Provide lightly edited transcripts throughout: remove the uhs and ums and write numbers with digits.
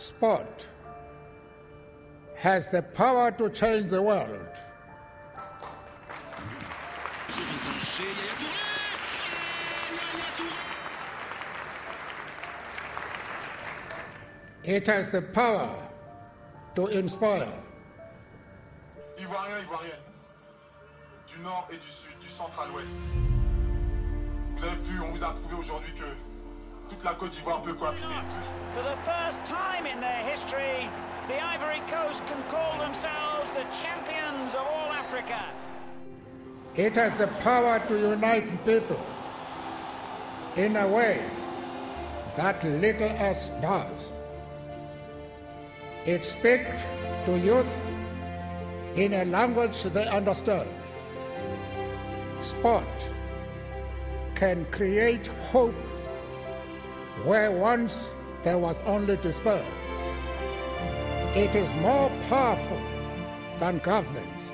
Sport has the power to change the world. It has the power to inspire. Ivoiriens, Ivoiriennes, du Nord et du Sud, du Centre à l'Ouest. Vous avez vu, on vous a prouvé aujourd'hui que toute la Côte d'Ivoire peut cohabiter. For the first time in their history, the Ivory Coast can call themselves the champions of all Africa. It has the power to unite people in a way that little else does. It speaks to youth in a language they understand. Sport can create hope where once there was only despair. It is more powerful than governments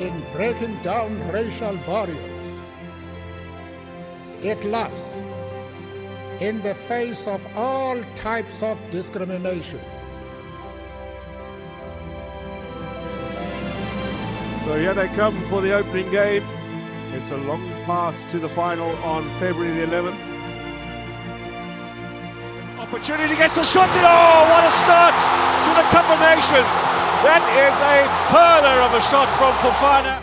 in breaking down racial barriers. It laughs in the face of all types of discrimination. So here they come for the opening game. It's a long path to the final on February the 11th. Opportunity gets a shot in. Oh, what a start to the Cup of Nations. That is a perler of a shot from Fofana.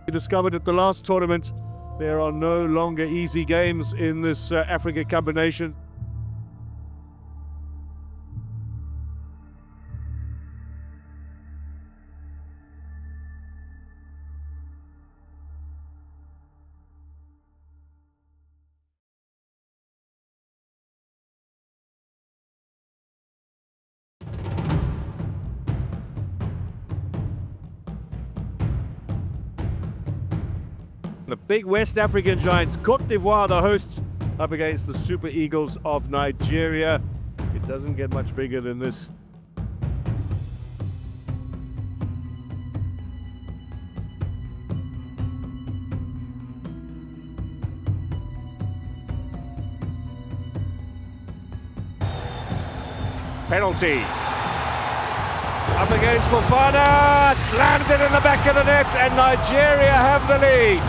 We discovered at the last tournament there are no longer easy games in this Africa Cup of Nations. The big West African giants, Côte d'Ivoire, the hosts, up against the Super Eagles of Nigeria. It doesn't get much bigger than this. Penalty. Up against Fofana, slams it in the back of the net, and Nigeria have the lead.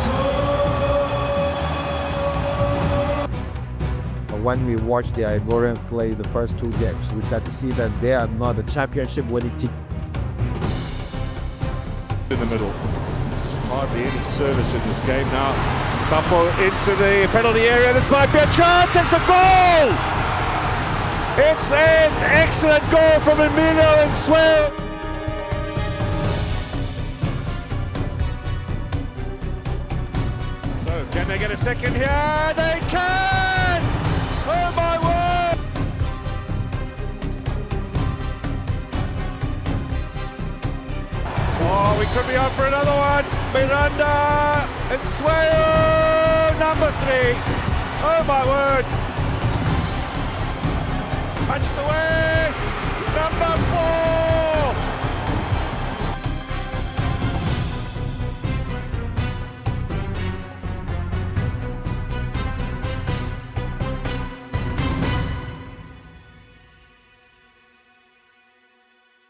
When we watch the Ivorian play the first two games, we got to see that they are not a championship winning team. In the middle, hardly any service in this game now. Campo into the penalty area, this might be a chance, it's a goal! It's an excellent goal from Emilio Nsue. So, can they get a second here? They can! Oh my word! Oh, we could be on for another one. Miranda Nsue, number 3. Oh my word! Punched away, number 4.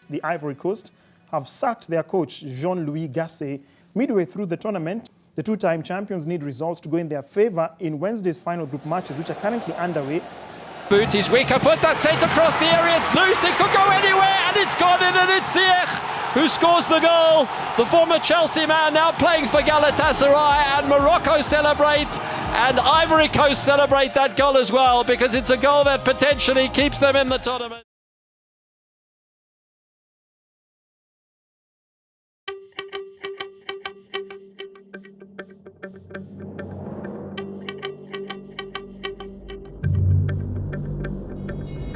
The Ivory Coast have sacked their coach, Jean-Louis Gasset, midway through the tournament. The two-time champions need results to go in their favour in Wednesday's final group matches, which are currently underway. Boot his weaker foot, that's sent across the area, it's loose, it could go anywhere, and it's gone in, and it's Ziyech who scores the goal. The former Chelsea man now playing for Galatasaray, and Morocco celebrate, and Ivory Coast celebrate that goal as well, because it's a goal that potentially keeps them in the tournament.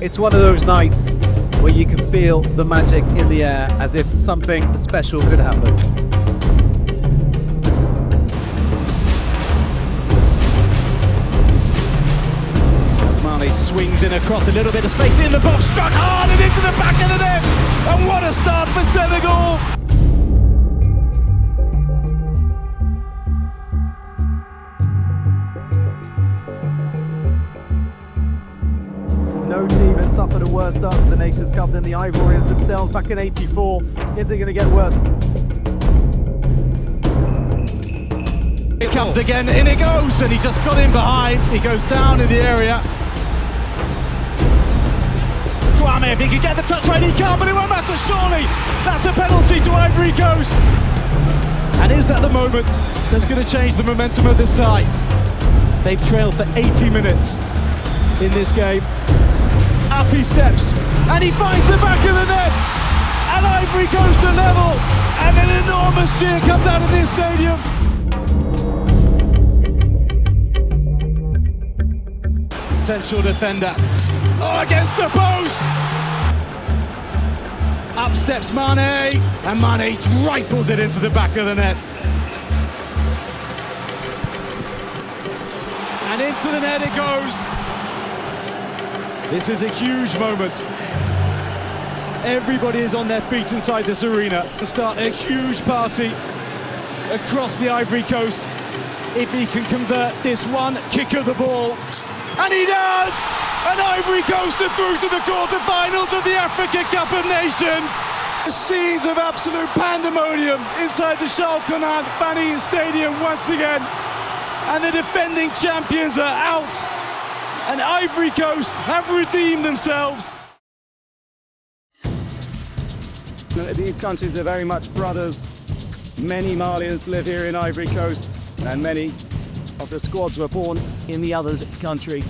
It's one of those nights where you can feel the magic in the air, as if something special could happen. Asmani swings in across a little bit of space in the box, struck hard and into the back of the net, and what a start for Senegal! No team has suffered a worse start to the Nations Cup than the Ivorians themselves back in '84. Is it going to get worse? It comes again, in it goes, and he just got in behind. He goes down in the area. Kwame, if he can get the touch right, he can't, but it won't matter, surely. That's a penalty to Ivory Coast. And is that the moment that's going to change the momentum of this tie? They've trailed for 80 minutes in this game. Up he steps, and he finds the back of the net. And Ivory Coast are level, and an enormous cheer comes out of this stadium. Central defender. Oh, against the post! Up steps Mane, and Mane rifles it into the back of the net. And into the net it goes. This is a huge moment. Everybody is on their feet inside this arena to start a huge party across the Ivory Coast if he can convert this one kick of the ball. And he does! And Ivory Coast are through to the quarter-finals of the Africa Cup of Nations. Scenes of absolute pandemonium inside the Charles Conant Fanny Stadium once again. And the defending champions are out. And Ivory Coast have redeemed themselves. These countries are very much brothers. Many Malians live here in Ivory Coast, and many of the squads were born in the other's country.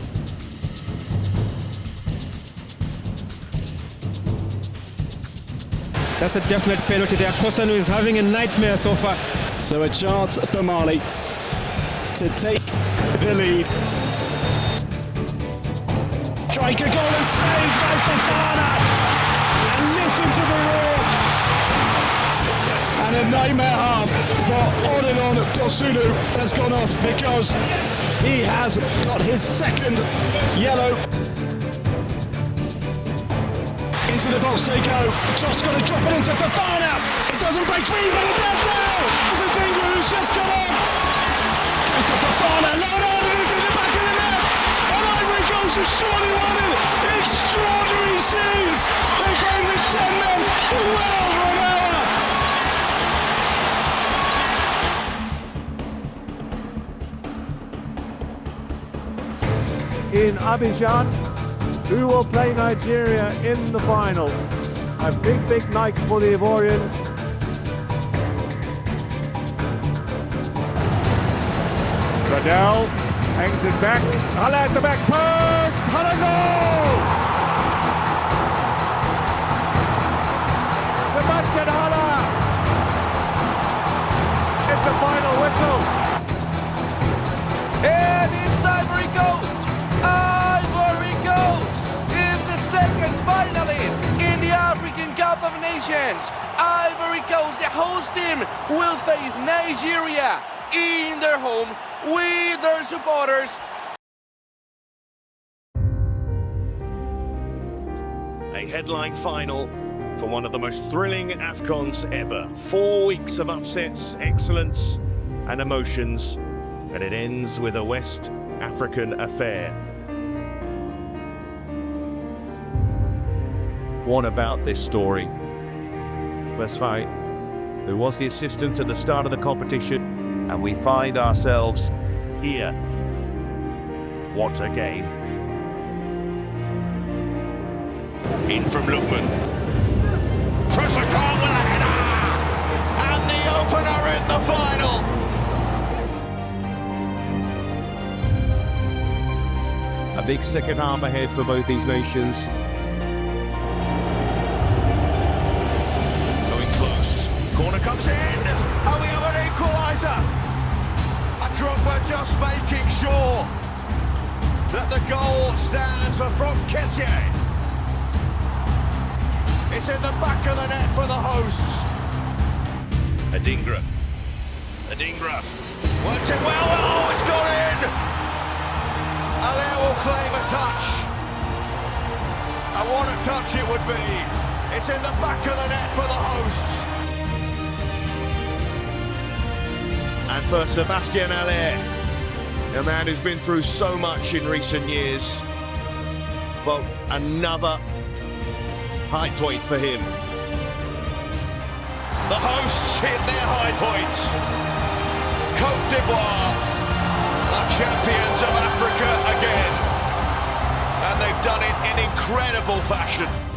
That's a definite penalty there. Kosanu is having a nightmare so far. So a chance for Mali to take the lead. Striker goal is saved by Fofana. And listen to the roar. And a nightmare half for Odilon Kosunu has gone off because he has got his second yellow. Into the box they go. Just got to drop it into Fofana. It doesn't break free, but it does now. It's a Dingo who's just come on. Goes to Fofana. Low down, and it's in the back of the net. And Ivory Coast has surely won it. Extraordinary scenes. They played with 10 men for well over an hour. In Abidjan, who will play Nigeria in the final. A big night for the Ivorians. Radel hangs it back. Hala at the back post. Hala goal! Sebastian Hala. It's the final whistle. And it's Ivory Coast. Ivory Coast is the second finalist in the African Cup of Nations. Ivory Coast, the host team, will face Nigeria in their home with their supporters. A headline final for one of the most thrilling AFCONs ever. 4 weeks of upsets, excellence and emotions, and it ends with a West African affair. What about this story? Lesfai, who was the assistant at the start of the competition, and we find ourselves here. What a game. In from Lukman. Trezeguet with a header! And the opener in the final! A big second half ahead for both these nations. Going close. Corner comes in! And we have an equaliser! Drogba just making sure that the goal stands for Franck Kessié. It's in the back of the net for the hosts. Adingra. Worked it well, oh, it's gone in! Allaire will claim a touch. And what a touch it would be. It's in the back of the net for the hosts. And for Sebastian Allaire, a man who's been through so much in recent years, but another high point for him. The hosts hit their high point. Côte d'Ivoire are champions of Africa again. And they've done it in incredible fashion.